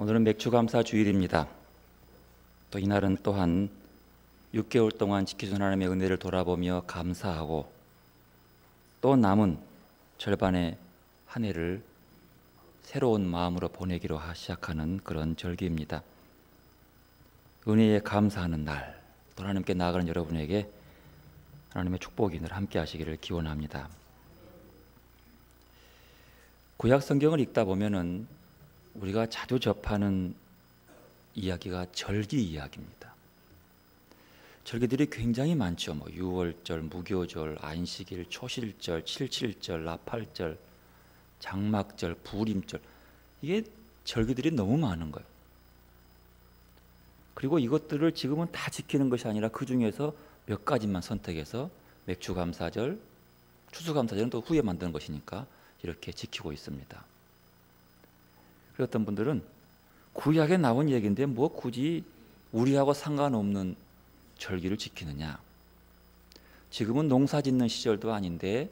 오늘은 맥주감사 주일입니다. 또 이날은 또한 6개월 동안 지키신 하나님의 은혜를 돌아보며 감사하고 또 남은 절반의 한 해를 새로운 마음으로 보내기로 시작하는 그런 절기입니다. 은혜에 감사하는 날, 또 하나님께 나아가는 여러분에게 하나님의 축복이 늘 함께 하시기를 기원합니다. 구약 성경을 읽다 보면은 우리가 자주 접하는 이야기가 절기 이야기입니다. 절기들이 굉장히 많죠. 유월절, 무교절, 안식일, 초실절, 칠칠절, 나팔절, 장막절, 부림절, 이게 절기들이 너무 많은 거예요. 그리고 이것들을 지금은 다 지키는 것이 아니라 그 중에서 몇 가지만 선택해서 맥주감사절, 추수감사절은 또 후에 만드는 것이니까 이렇게 지키고 있습니다. 어떤 분들은 구약에 나온 얘기인데 뭐 굳이 우리하고 상관없는 절기를 지키느냐, 지금은 농사 짓는 시절도 아닌데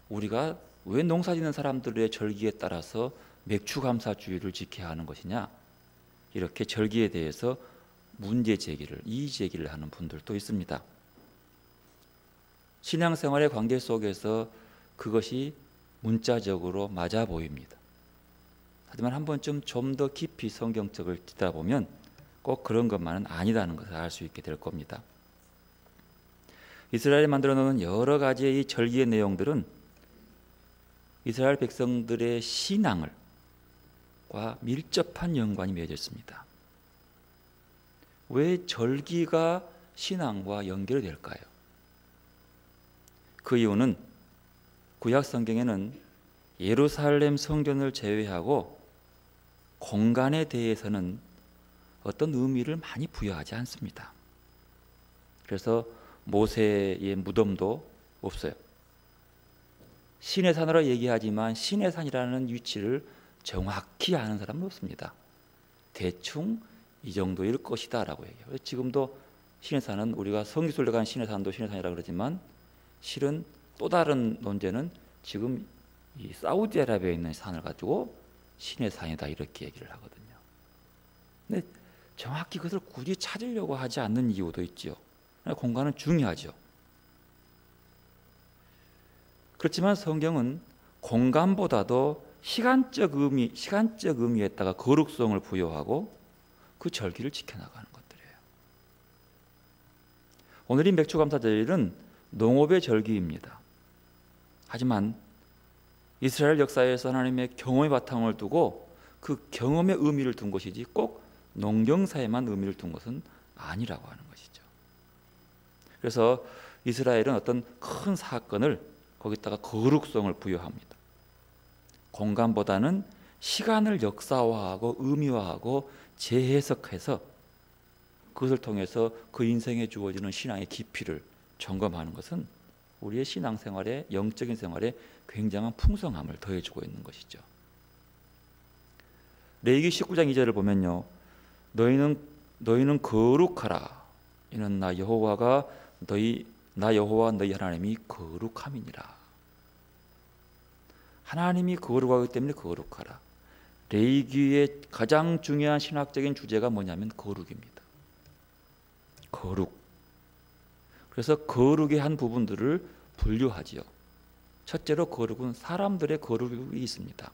우리가 왜 농사 짓는 사람들의 절기에 따라서 맥주감사주의를 지켜야 하는 것이냐, 이렇게 절기에 대해서 문제 제기를, 이의 제기를 하는 분들도 있습니다. 신앙생활의 관계 속에서 그것이 문자적으로 맞아 보입니다. 하지만 한 번쯤 좀 더 깊이 성경책을 듣다 보면 꼭 그런 것만은 아니다는 것을 알 수 있게 될 겁니다. 이스라엘이 만들어 놓은 여러 가지의 이 절기의 내용들은 이스라엘 백성들의 신앙과 밀접한 연관이 맺어 있습니다. 왜 절기가 신앙과 연결이 될까요? 그 이유는 구약 성경에는 예루살렘 성전을 제외하고 공간에 대해서는 어떤 의미를 많이 부여하지 않습니다. 그래서 모세의 무덤도 없어요. 시내산으로 얘기하지만 시내산이라는 위치를 정확히 아는 사람은 없습니다. 대충 이 정도일 것이다 라고 얘기해요. 지금도 시내산은, 우리가 성기술래 간 시내산도 시내산이라고 그러지만 실은 또 다른 논제는 지금 이 사우디아라비아에 있는 산을 가지고 시내산이다 이렇게 얘기를 하거든요. 근데 정확히 그것을 굳이 찾으려고 하지 않는 이유도 있죠. 공간은 중요하죠. 그렇지만 성경은 공간보다도 시간적 의미에다가 거룩성을 부여하고 그 절기를 지켜나가는 것들이에요. 오늘 이 맥주감사절은 농업의 절기입니다. 하지만 이스라엘 역사에서 하나님의 경험의 바탕을 두고 그 경험의 의미를 둔 것이지 꼭 농경사에만 의미를 둔 것은 아니라고 하는 것이죠. 그래서 이스라엘은 어떤 큰 사건을 거기다가 거룩성을 부여합니다. 공간보다는 시간을 역사화하고 의미화하고 재해석해서 그것을 통해서 그 인생에 주어지는 신앙의 깊이를 점검하는 것은 우리의 신앙생활에, 영적인 생활에 굉장한 풍성함을 더해주고 있는 것이죠. 레위기 19장 2절을 보면요, 너희는 거룩하라. 이는 나 여호와 너희 하나님이 거룩함이니라. 하나님이 거룩하기 때문에 거룩하라. 레위기의 가장 중요한 신학적인 주제가 뭐냐면 거룩입니다. 거룩. 그래서 거룩의 한 부분들을 분류하지요. 첫째로 거룩은 사람들의 거룩이 있습니다.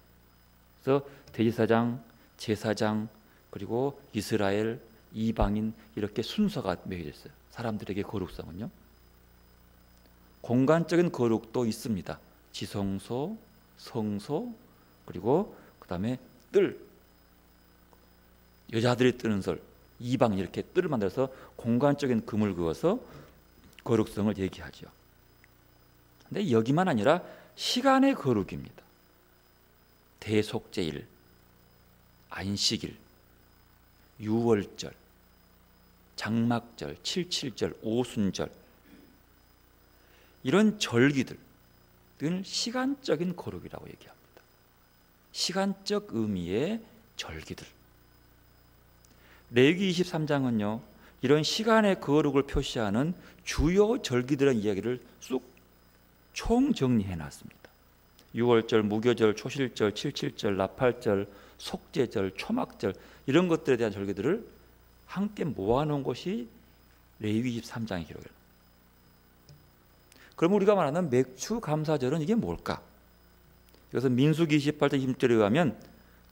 그래서 대제사장, 제사장, 그리고 이스라엘, 이방인, 이렇게 순서가 매겨져 있어요. 사람들에게 거룩성은요. 공간적인 거룩도 있습니다. 지성소, 성소, 그리고 그 다음에 뜰, 여자들이 뜨는 설, 이방, 이렇게 뜰을 만들어서 공간적인 금을 그어서 거룩성을 얘기하죠. 근데 여기만 아니라 시간의 거룩입니다. 대속제일, 안식일, 유월절, 장막절, 칠칠절, 오순절, 이런 절기들은 시간적인 거룩이라고 얘기합니다. 시간적 의미의 절기들. 레위기 23장은요 이런 시간의 거룩을 표시하는 주요 절기들의 이야기를 쑥 총정리해 놨습니다. 유월절, 무교절, 초실절, 칠칠절, 나팔절, 속죄절, 초막절 이런 것들에 대한 절기들을 함께 모아놓은 것이 레위기 23장의 기록이에요. 그럼 우리가 말하는 맥주 감사절은 이게 뭘까? 이것은 민수기 28장 20절에 의하면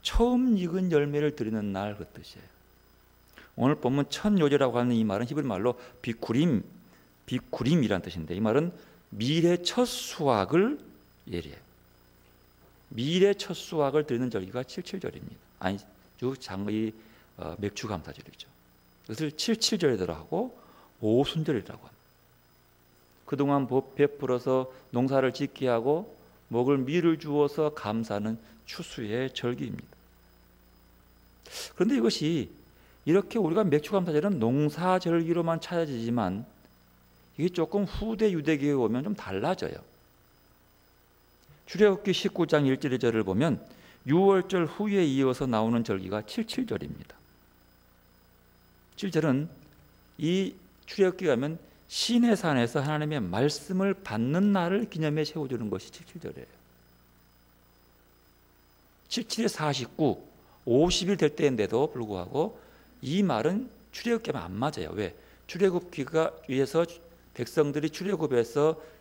처음 익은 열매를 드리는 날 그 뜻이에요. 오늘 보면 첫 요제라고 하는 이 말은 히브리 말로 비쿠림이라는 뜻인데, 이 말은 미래 첫 수확을 예리해요. 미래 첫 수확을 드리는 절기가 칠칠절입니다. 아주 장의 맥주 감사절이죠. 그것을 칠칠절이라고 하고 오순절이라고 합니다. 그동안 베풀어서 농사를 짓게 하고 먹을 밀을 주어서 감사하는 추수의 절기입니다. 그런데 이것이 이렇게 우리가 맥주 감사절은 농사절기로만 찾아지지만 이게 조금 후대 유대교에 오면 좀 달라져요. 출애굽기 19장 1절 2절을 보면 6월절 후에 이어서 나오는 절기가 칠칠절입니다. 7절은 이 출애굽기 가면 시내산에서 하나님의 말씀을 받는 날을 기념해 세워주는 것이 칠칠절이에요. 77에 49, 50일 될 때인데도 불구하고 이 말은 출애굽기와 안 맞아요. 왜? 출애굽기가 위해서 백성들이 출애굽해서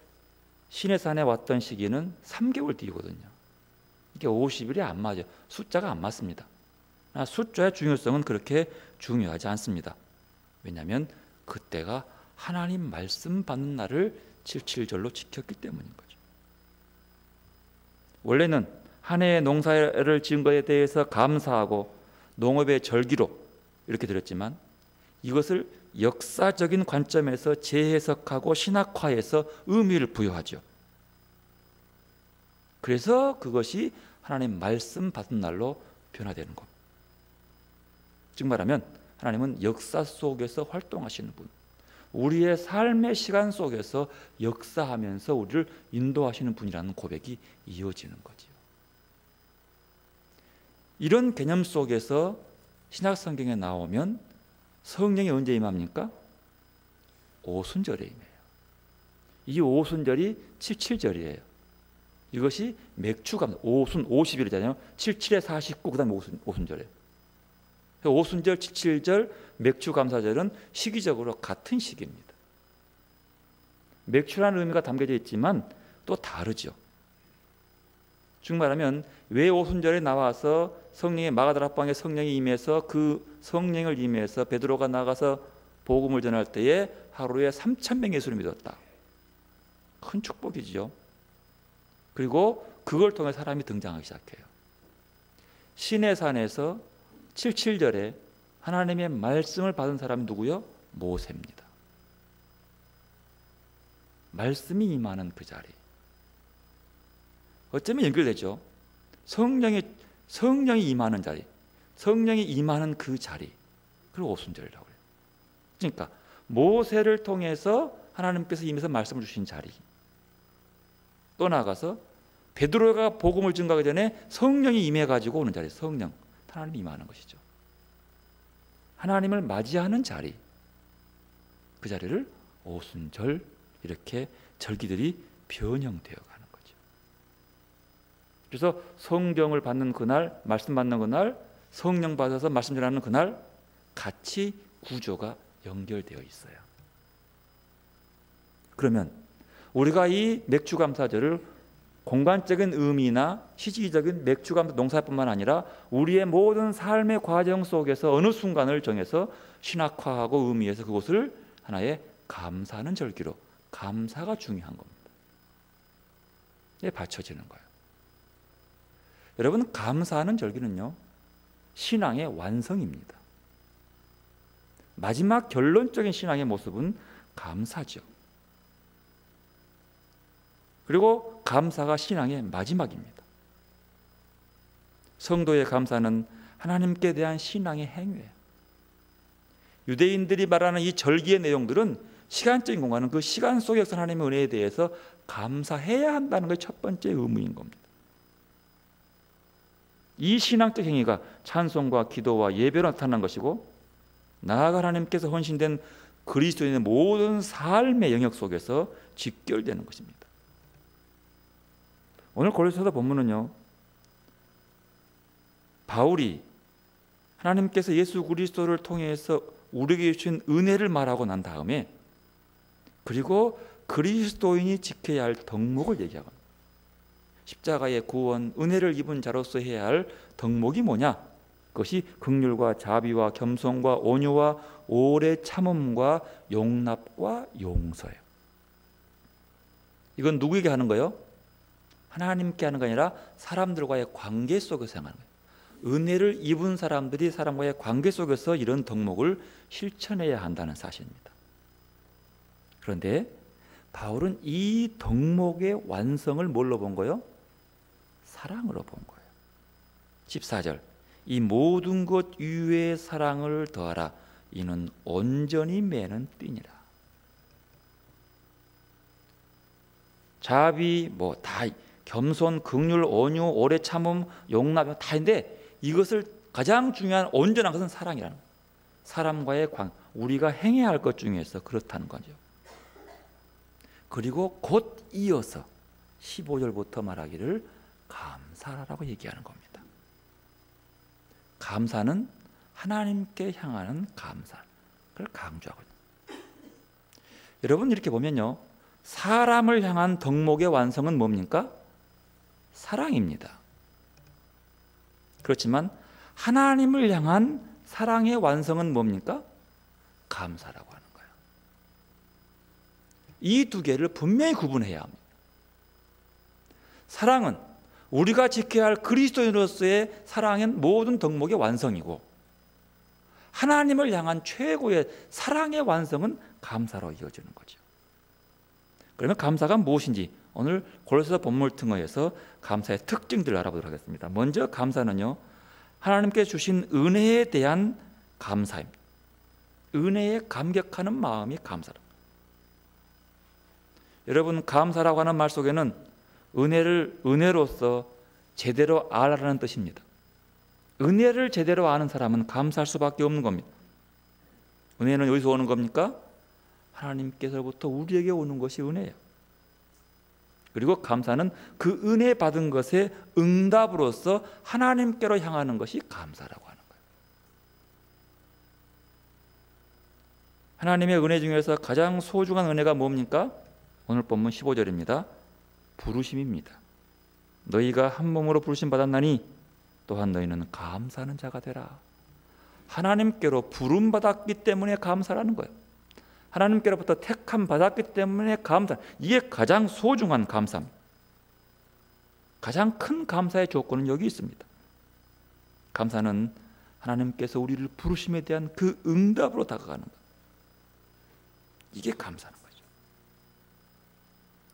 시내산에 왔던 시기는 3개월 뒤거든요. 이게 50일이 안 맞아요. 숫자가 안 맞습니다. 숫자의 중요성은 그렇게 중요하지 않습니다. 왜냐하면 그때가 하나님 말씀 받는 날을 칠칠절로 지켰기 때문인 거죠. 원래는 한 해의 농사를 지은 것에 대해서 감사하고 농업의 절기로 이렇게 드렸지만 이것을 역사적인 관점에서 재해석하고 신학화해서 의미를 부여하죠. 그래서 그것이 하나님 말씀 받은 날로 변화되는 겁니다. 즉 말하면 하나님은 역사 속에서 활동하시는 분, 우리의 삶의 시간 속에서 역사하면서 우리를 인도하시는 분이라는 고백이 이어지는 거지요. 이런 개념 속에서 신약 성경에 나오면 성령이 언제 임합니까? 오순절에 임해요. 이 오순절이 칠칠절이에요. 이것이 맥주감, 오순 50일이잖아요. 77에 49, 그 다음에 오순절이에요. 오순절, 칠칠절, 맥주감사절은 시기적으로 같은 시기입니다. 맥주라는 의미가 담겨져 있지만 또 다르죠. 즉 말하면 왜 오순절에 나와서 성령의 마가다라 방에 성령이 임해서 그 성령을 임해서 베드로가 나가서 복음을 전할 때에 하루에 3,000명의 예수를 믿었다. 큰 축복이죠. 그리고 그걸 통해 사람이 등장하기 시작해요. 시내산에서 칠칠절에 하나님의 말씀을 받은 사람이 누구요? 모세입니다. 말씀이 임하는 그 자리. 어쩌면 연결되죠. 성령이 임하는 자리, 성령이 임하는 그 자리, 그리고 오순절이라고 해요. 그러니까 모세를 통해서 하나님께서 임해서 말씀을 주신 자리, 또 나아가서 베드로가 복음을 증거하기 전에 성령이 임해가지고 오는 자리, 성령, 하나님이 임하는 것이죠. 하나님을 맞이하는 자리, 그 자리를 오순절, 이렇게 절기들이 변형되어 가는 거죠. 그래서 성경을 받는 그날, 말씀 받는 그날, 성령 받아서 말씀 전하는 그날 같이 구조가 연결되어 있어요. 그러면 우리가 이 맥주감사절을 공간적인 의미나 시기적인 맥주감사 농사뿐만 아니라 우리의 모든 삶의 과정 속에서 어느 순간을 정해서 신학화하고 의미해서 그것을 하나의 감사하는 절기로, 감사가 중요한 겁니다. 예, 받쳐지는 거예요. 여러분, 감사하는 절기는요, 신앙의 완성입니다. 마지막 결론적인 신앙의 모습은 감사죠. 그리고 감사가 신앙의 마지막입니다. 성도의 감사는 하나님께 대한 신앙의 행위예요. 유대인들이 말하는 이 절기의 내용들은 시간적인 공간은 그 시간 속에서 하나님의 은혜에 대해서 감사해야 한다는 것이 첫 번째 의무인 겁니다. 이 신앙적 행위가 찬송과 기도와 예배로 나타난 것이고, 나아가 하나님께서 헌신된 그리스도인의 모든 삶의 영역 속에서 직결되는 것입니다. 오늘 고린도서 본문은요, 바울이 하나님께서 예수 그리스도를 통해서 우리에게 주신 은혜를 말하고 난 다음에 그리고 그리스도인이 지켜야 할 덕목을 얘기하고 합니다. 십자가의 구원, 은혜를 입은 자로서 해야 할 덕목이 뭐냐? 그것이 긍휼과 자비와 겸손과 온유와 오래 참음과 용납과 용서예요. 이건 누구에게 하는 거예요? 하나님께 하는 게 아니라 사람들과의 관계 속에서 행하는 거예요. 은혜를 입은 사람들이 사람과의 관계 속에서 이런 덕목을 실천해야 한다는 사실입니다. 그런데 바울은 이 덕목의 완성을 뭘로 본 거예요? 사랑으로 본 거예요. 14절, 이 모든 것 위에 사랑을 더하라. 이는 온전히 매는 띠니라. 자비, 다 겸손, 긍휼, 온유, 오래 참음, 용납 다 있는데 이것을 가장 중요한 온전한 것은 사랑이라는 거예요. 사람과의 관계, 우리가 행해야 할 것 중에서 그렇다는 거죠. 그리고 곧 이어서 15절부터 말하기를 감사라고 얘기하는 겁니다. 감사는 하나님께 향하는 감사, 그걸 강조하고 있습니다. 여러분 이렇게 보면요, 사람을 향한 덕목의 완성은 뭡니까? 사랑입니다. 그렇지만 하나님을 향한 사랑의 완성은 뭡니까? 감사라고 하는 거예요. 이 두 개를 분명히 구분해야 합니다. 사랑은 우리가 지켜야 할 그리스도인으로서의 사랑의 모든 덕목의 완성이고, 하나님을 향한 최고의 사랑의 완성은 감사로 이어지는 거죠. 그러면 감사가 무엇인지 오늘 골로새서 본문을 통해서 감사의 특징들을 알아보도록 하겠습니다. 먼저 감사는요, 하나님께 주신 은혜에 대한 감사입니다. 은혜에 감격하는 마음이 감사다. 여러분, 감사라고 하는 말 속에는 은혜를 은혜로서 제대로 알아라는 뜻입니다. 은혜를 제대로 아는 사람은 감사할 수밖에 없는 겁니다. 은혜는 어디서 오는 겁니까? 하나님께서부터 우리에게 오는 것이 은혜예요. 그리고 감사는 그 은혜 받은 것의 응답으로서 하나님께로 향하는 것이 감사라고 하는 거예요. 하나님의 은혜 중에서 가장 소중한 은혜가 뭡니까? 오늘 본문 15절입니다. 부르심입니다. 너희가 한 몸으로 부르심 받았나니 또한 너희는 감사하는 자가 되라. 하나님께로 부름 받았기 때문에 감사라는 거예요. 하나님께로부터 택함 받았기 때문에 감사. 이게 가장 소중한 감사입니다. 가장 큰 감사의 조건은 여기 있습니다. 감사는 하나님께서 우리를 부르심에 대한 그 응답으로 다가가는 것. 이게 감사는 거죠.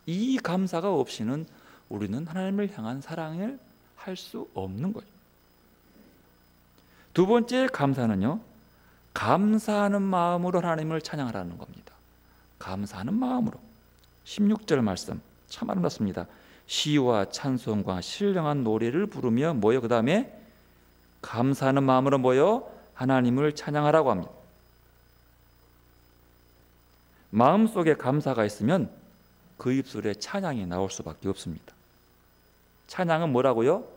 이 감사가 없이는 우리는 하나님을 향한 사랑을 할 수 없는 거죠. 두 번째 감사는요, 감사하는 마음으로 하나님을 찬양하라는 겁니다. 감사하는 마음으로. 16절 말씀 참 아름답습니다. 시와 찬송과 신령한 노래를 부르며 뭐요? 그 다음에 감사하는 마음으로 뭐요? 하나님을 찬양하라고 합니다. 마음속에 감사가 있으면 그 입술에 찬양이 나올 수밖에 없습니다. 찬양은 뭐라고요?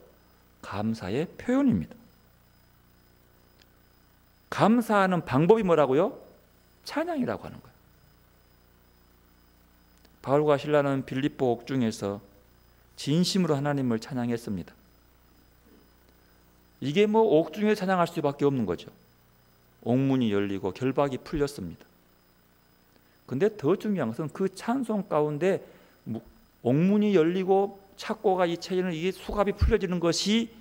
감사의 표현입니다. 감사하는 방법이 뭐라고요? 찬양이라고 하는 거예요. 바울과 실라는 빌립보 옥중에서 진심으로 하나님을 찬양했습니다. 이게 옥중에 찬양할 수밖에 없는 거죠. 옥문이 열리고 결박이 풀렸습니다. 근데 더 중요한 것은 그 찬송 가운데 옥문이 열리고 착고가 이체되는 이게 수갑이 풀려지는 것이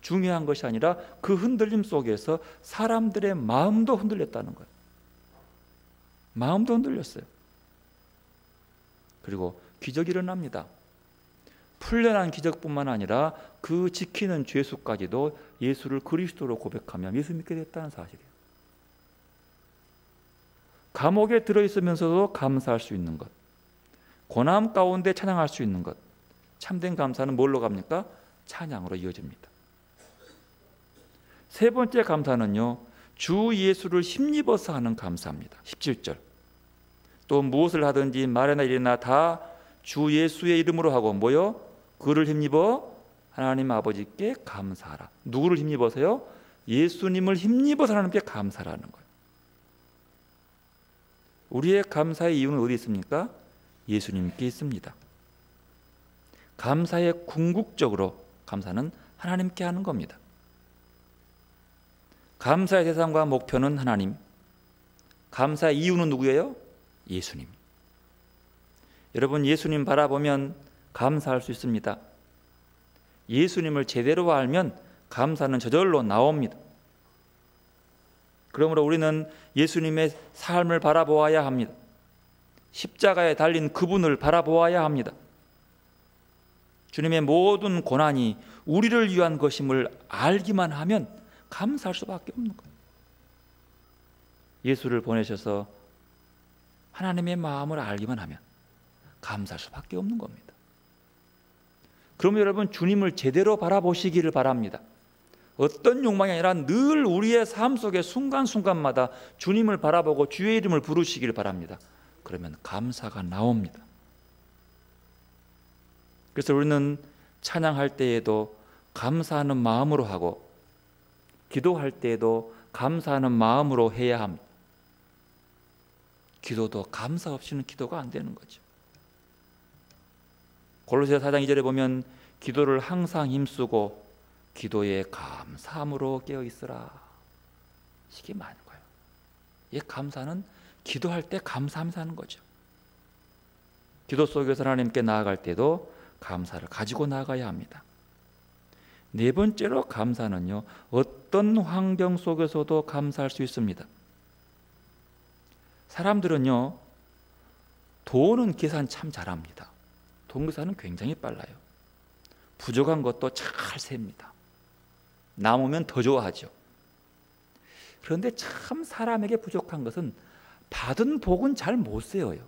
중요한 것이 아니라 그 흔들림 속에서 사람들의 마음도 흔들렸다는 거예요. 마음도 흔들렸어요. 그리고 기적이 일어납니다. 풀려난 기적뿐만 아니라 그 지키는 죄수까지도 예수를 그리스도로 고백하며 예수 믿게 됐다는 사실이에요. 감옥에 들어있으면서도 감사할 수 있는 것, 고난 가운데 찬양할 수 있는 것, 참된 감사는 뭘로 갑니까? 찬양으로 이어집니다. 세 번째 감사는요, 주 예수를 힘입어서 하는 감사입니다. 17절. 또 무엇을 하든지 말이나 일이나 다 주 예수의 이름으로 하고 뭐요? 그를 힘입어 하나님 아버지께 감사하라. 누구를 힘입어서요? 예수님을 힘입어서 하나님께 감사라는 거예요. 우리의 감사의 이유는 어디 있습니까? 예수님께 있습니다. 감사의 궁극적으로 감사는 하나님께 하는 겁니다. 감사의 대상과 목표는 하나님, 감사의 이유는 누구예요? 예수님. 여러분, 예수님 바라보면 감사할 수 있습니다. 예수님을 제대로 알면 감사는 저절로 나옵니다. 그러므로 우리는 예수님의 삶을 바라보아야 합니다. 십자가에 달린 그분을 바라보아야 합니다. 주님의 모든 고난이 우리를 위한 것임을 알기만 하면 감사할 수밖에 없는 거예요. 예수를 보내셔서 하나님의 마음을 알기만 하면 감사할 수밖에 없는 겁니다. 그러면 여러분, 주님을 제대로 바라보시기를 바랍니다. 어떤 욕망이 아니라 늘 우리의 삶 속의 순간순간마다 주님을 바라보고 주의 이름을 부르시기를 바랍니다. 그러면 감사가 나옵니다. 그래서 우리는 찬양할 때에도 감사하는 마음으로 하고, 기도할 때에도 감사하는 마음으로 해야 합니다. 기도도 감사 없이는 기도가 안 되는 거죠. 골로새서 4장 2절에 보면 기도를 항상 힘쓰고 기도에 감사함으로 깨어 있으라. 이게 많은 거예요. 이 감사는 기도할 때 감사하면서 하는 거죠. 기도 속에서 하나님께 나아갈 때도 감사를 가지고 나가야 합니다. 네 번째로 감사는요, 어떤 환경 속에서도 감사할 수 있습니다. 사람들은요, 돈은 계산 참 잘합니다. 돈 계산은 굉장히 빨라요. 부족한 것도 잘 셉니다. 남으면 더 좋아하죠. 그런데 참 사람에게 부족한 것은 받은 복은 잘 못 세어요.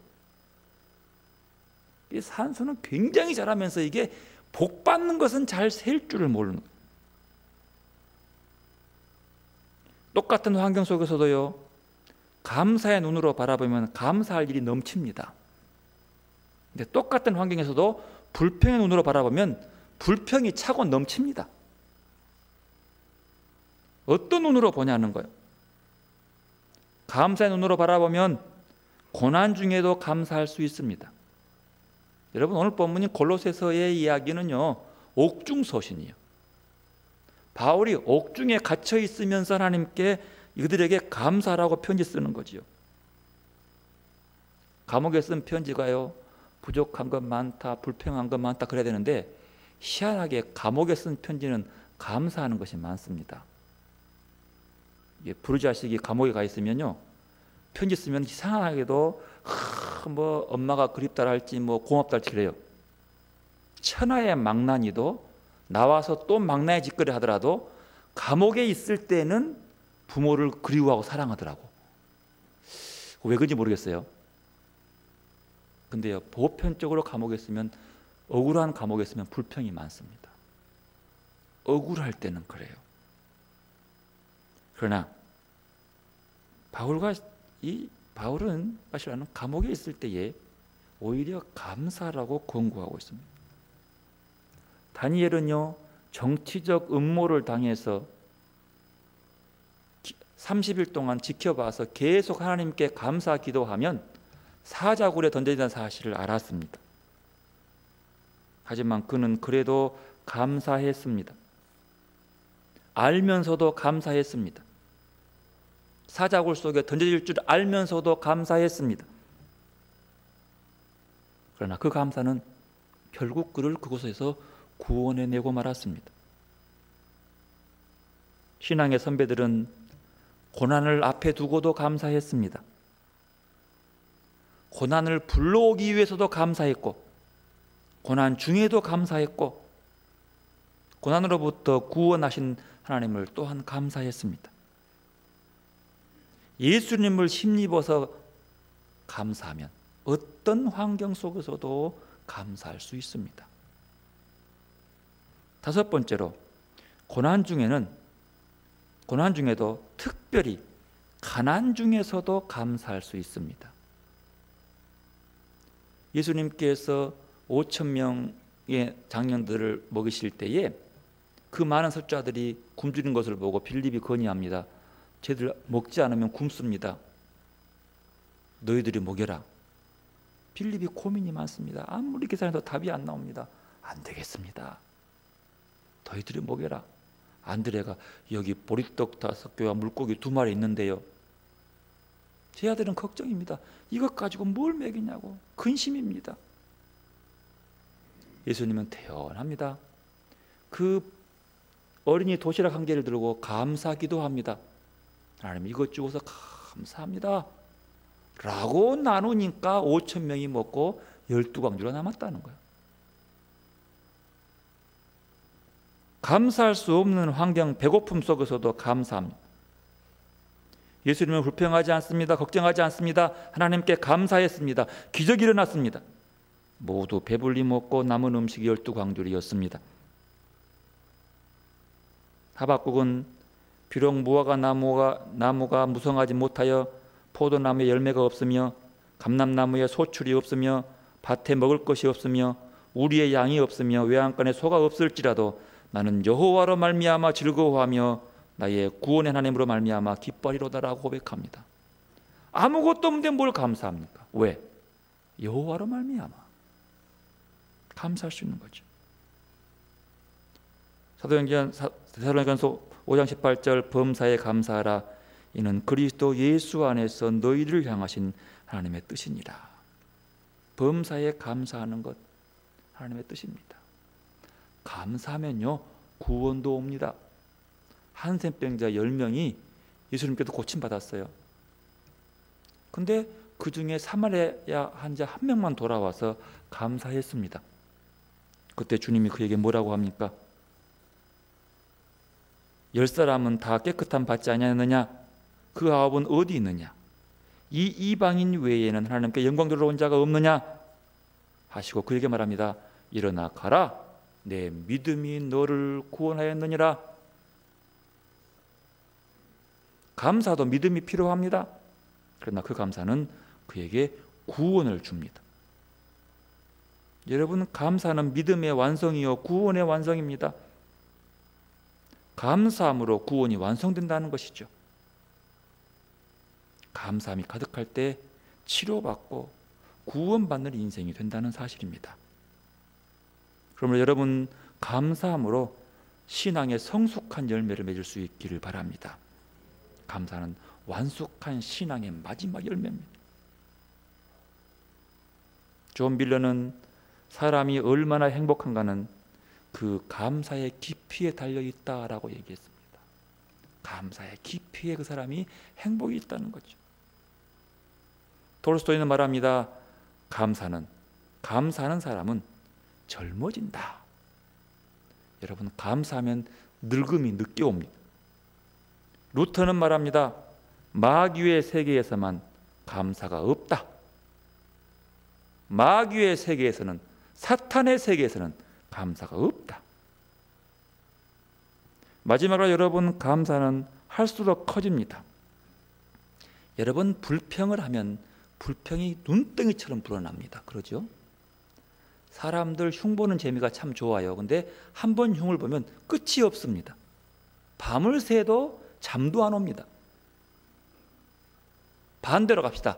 이 산수는 굉장히 잘하면서 이게 복 받는 것은 잘 셀 줄을 모르는 거예요. 똑같은 환경 속에서도요, 감사의 눈으로 바라보면 감사할 일이 넘칩니다. 근데 똑같은 환경에서도 불평의 눈으로 바라보면 불평이 차고 넘칩니다. 어떤 눈으로 보냐는 거예요. 감사의 눈으로 바라보면 고난 중에도 감사할 수 있습니다. 여러분, 오늘 본문인 골로새서의 이야기는요, 옥중서신이에요. 바울이 옥중에 갇혀 있으면서 하나님께 이들에게 감사라고 편지 쓰는 거지요. 감옥에 쓴 편지가요, 부족한 것 많다, 불평한 것 많다 그래야 되는데, 희한하게 감옥에 쓴 편지는 감사하는 것이 많습니다. 부르 자식이 감옥에 가 있으면요, 편지 쓰면 이상하게도 뭐 엄마가 그립다 할지 뭐 고맙다 할지 그래요. 천하의 망나니도 나와서 또 망나니 짓거리 하더라도 감옥에 있을 때는 부모를 그리워하고 사랑하더라고. 왜 그런지 모르겠어요. 근데요, 보편적으로 감옥에 있으면, 억울한 감옥에 있으면 불평이 많습니다. 억울할 때는 그래요. 그러나 바울은 사실은 감옥에 있을 때에 오히려 감사라고 권고하고 있습니다. 다니엘은요, 정치적 음모를 당해서 30일 동안 지켜봐서 계속 하나님께 감사 기도하면 사자굴에 던져진다는 사실을 알았습니다. 하지만 그는 그래도 감사했습니다. 알면서도 감사했습니다. 사자굴 속에 던져질 줄 알면서도 감사했습니다. 그러나 그 감사는 결국 그를 그곳에서 구원해내고 말았습니다. 신앙의 선배들은 고난을 앞에 두고도 감사했습니다. 고난을 불러오기 위해서도 감사했고, 고난 중에도 감사했고, 고난으로부터 구원하신 하나님을 또한 감사했습니다. 예수님을 힘입어서 감사하면 어떤 환경 속에서도 감사할 수 있습니다. 다섯 번째로, 고난 중에도 특별히 가난 중에서도 감사할 수 있습니다. 예수님께서 5,000명 장년들을 먹이실 때에 그 많은 설자들이 굶주린 것을 보고 빌립이 건의합니다. 쟤들 먹지 않으면 굶습니다. 너희들이 먹여라. 빌립이 고민이 많습니다. 아무리 계산해도 답이 안 나옵니다. 안 되겠습니다. 너희들이 먹여라. 안드레가 여기 보리떡 5개와 물고기 2마리 있는데요. 제 아들은 걱정입니다. 이것 가지고 뭘 먹이냐고 근심입니다. 예수님은 태연합니다. 그 어린이 도시락 1개를 들고 감사 기도합니다. 하나님 이것 주어서 감사합니다 라고 나누니까 5,000명이 먹고 12광주가 남았다는 거예요. 감사할 수 없는 환경, 배고픔 속에서도 감사합니다. 예수님은 불평하지 않습니다. 걱정하지 않습니다. 하나님께 감사했습니다. 기적이 일어났습니다. 모두 배불리 먹고 남은 음식이 12광주리였습니다. 하박국은 비록 무화과 나무가 무성하지 못하여 포도나무에 열매가 없으며 감람나무에 소출이 없으며 밭에 먹을 것이 없으며 우리의 양이 없으며 외양간에 소가 없을지라도 나는 여호와로 말미암아 즐거워하며 나의 구원의 하나님으로 말미암아 기뻐하리로다라고 고백합니다. 아무것도 없는데 뭘 감사합니까? 왜? 여호와로 말미암아 감사할 수 있는 거죠. 데살로니가서 5장 18절 범사에 감사하라 이는 그리스도 예수 안에서 너희를 향하신 하나님의 뜻이니라. 범사에 감사하는 것 하나님의 뜻입니다. 감사하면요 구원도 옵니다. 한센병자 10명이 예수님께서 고침받았어요. 근데 그 중에 사마리아 환자 1명만 돌아와서 감사했습니다. 그때 주님이 그에게 뭐라고 합니까? 10사람은 다 깨끗함 받지 아니하느냐? 그 9은 어디 있느냐? 이 이방인 외에는 하나님께 영광 돌아온 자가 없느냐? 하시고 그에게 말합니다. 일어나 가라. 내 믿음이 너를 구원하였느니라. 감사도 믿음이 필요합니다. 그러나 그 감사는 그에게 구원을 줍니다. 여러분, 감사는 믿음의 완성이요 구원의 완성입니다. 감사함으로 구원이 완성된다는 것이죠. 감사함이 가득할 때 치료받고 구원받는 인생이 된다는 사실입니다. 그러므로 여러분, 감사함으로 신앙의 성숙한 열매를 맺을 수 있기를 바랍니다. 감사는 완숙한 신앙의 마지막 열매입니다. 존 밀러는 사람이 얼마나 행복한가는 그 감사의 깊이에 달려있다라고 얘기했습니다. 감사의 깊이에 그 사람이 행복이 있다는 거죠. 톨스토이는 말합니다. 감사하는 사람은 젊어진다. 여러분, 감사하면 늙음이 늦게 옵니다. 루터는 말합니다. 마귀의 세계에서만 감사가 없다. 마귀의 세계에서는, 사탄의 세계에서는 감사가 없다. 마지막으로 여러분, 감사는 할수록 커집니다. 여러분, 불평을 하면 불평이 눈덩이처럼 불어납니다. 그러죠? 사람들 흉 보는 재미가 참 좋아요. 근데 한 번 흉을 보면 끝이 없습니다. 밤을 새도 잠도 안 옵니다. 반대로 갑시다.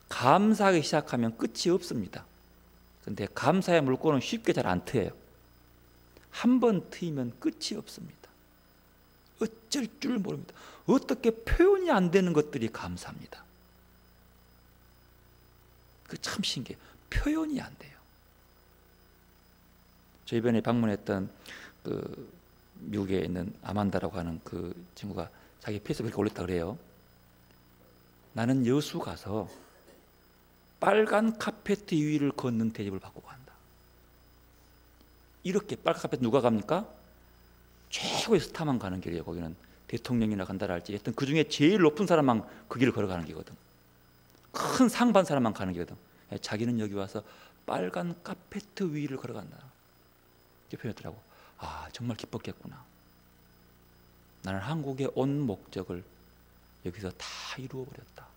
감사하기 시작하면 끝이 없습니다. 근데 감사의 물꼬는 쉽게 잘 안 트여요. 한 번 트이면 끝이 없습니다. 어쩔 줄 모릅니다. 어떻게 표현이 안 되는 것들이 감사합니다. 그 참 신기해요. 표현이 안 돼요. 저 이번에 방문했던 그 미국에 있는 아만다라고 하는 그 친구가 자기 페이스북에 올렸다 그래요. 나는 여수 가서 빨간 카페트 위를 걷는 대접을 받고 간다. 이렇게 빨간 카페트 누가 갑니까? 최고의 스타만 가는 길이에요. 거기는 대통령이나 간다라 할지 하여튼 그 중에 제일 높은 사람만 그 길을 걸어가는 길이거든. 큰 상 받은 사람만 가는 길이거든. 자기는 여기 와서 빨간 카페트 위를 걸어간다. 이렇게 표현했더라고. 아, 정말 기뻤겠구나. 나는 한국에 온 목적을 여기서 다 이루어버렸다.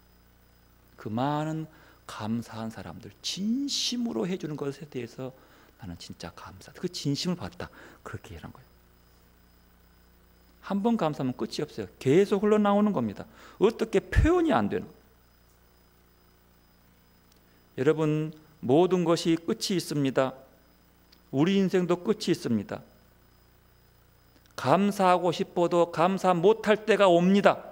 그 많은 감사한 사람들, 진심으로 해주는 것에 대해서 나는 진짜 감사하다. 그 진심을 봤다. 그렇게 하는 거예요. 한 번 감사하면 끝이 없어요. 계속 흘러나오는 겁니다. 어떻게 표현이 안 되는 거예요. 여러분, 모든 것이 끝이 있습니다. 우리 인생도 끝이 있습니다. 감사하고 싶어도 감사 못할 때가 옵니다.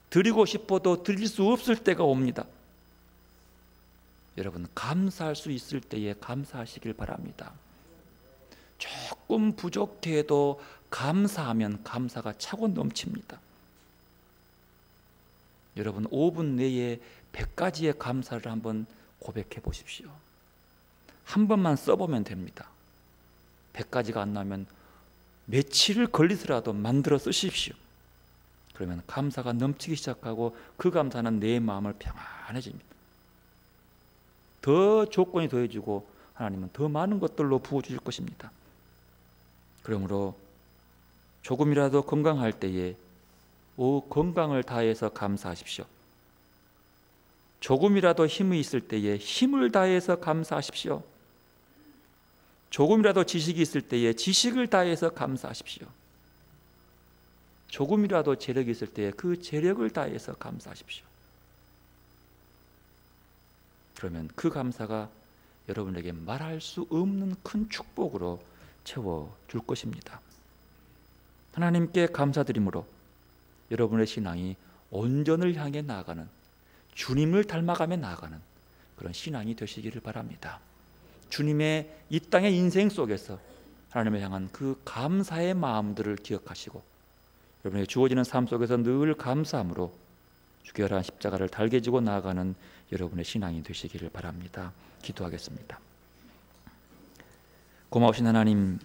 드리고 싶어도 드릴 수 없을 때가 옵니다. 여러분, 감사할 수 있을 때에 감사하시길 바랍니다. 조금 부족해도 감사하면 감사가 차고 넘칩니다. 여러분, 5분 내에 100가지의 감사를 한번 고백해 보십시오. 한 번만 써보면 됩니다. 100가지가 안 나면 며칠을 걸리더라도 만들어 쓰십시오. 그러면 감사가 넘치기 시작하고 그 감사는 내 마음을 평안해집니다. 더 조건이 더해지고 하나님은 더 많은 것들로 부어주실 것입니다. 그러므로 조금이라도 건강할 때에 건강을 다해서 감사하십시오. 조금이라도 힘이 있을 때에 힘을 다해서 감사하십시오. 조금이라도 지식이 있을 때에 지식을 다해서 감사하십시오. 조금이라도 재력이 있을 때에 그 재력을 다해서 감사하십시오. 그러면 그 감사가 여러분에게 말할 수 없는 큰 축복으로 채워줄 것입니다. 하나님께 감사드림으로 여러분의 신앙이 온전을 향해 나아가는, 주님을 닮아가며 나아가는 그런 신앙이 되시기를 바랍니다. 주님의 이 땅의 인생 속에서 하나님을 향한 그 감사의 마음들을 기억하시고 여러분에게 주어지는 삶 속에서 늘 감사함으로 주결한 십자가를 달게 지고 나아가는 여러분의 신앙이 되시기를 바랍니다. 기도하겠습니다. 고마우신 하나님,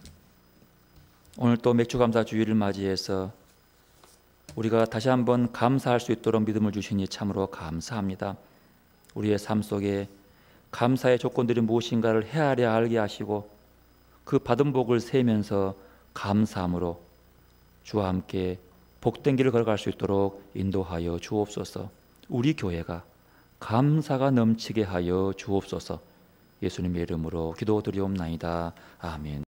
오늘 또 맥주감사 주일을 맞이해서 우리가 다시 한번 감사할 수 있도록 믿음을 주시니 참으로 감사합니다. 우리의 삶 속에 감사의 조건들이 무엇인가를 헤아려 알게 하시고 그 받은 복을 세면서 감사함으로 주와 함께 복된 길을 걸어갈 수 있도록 인도하여 주옵소서. 우리 교회가 감사가 넘치게 하여 주옵소서. 예수님의 이름으로 기도드리옵나이다. 아멘.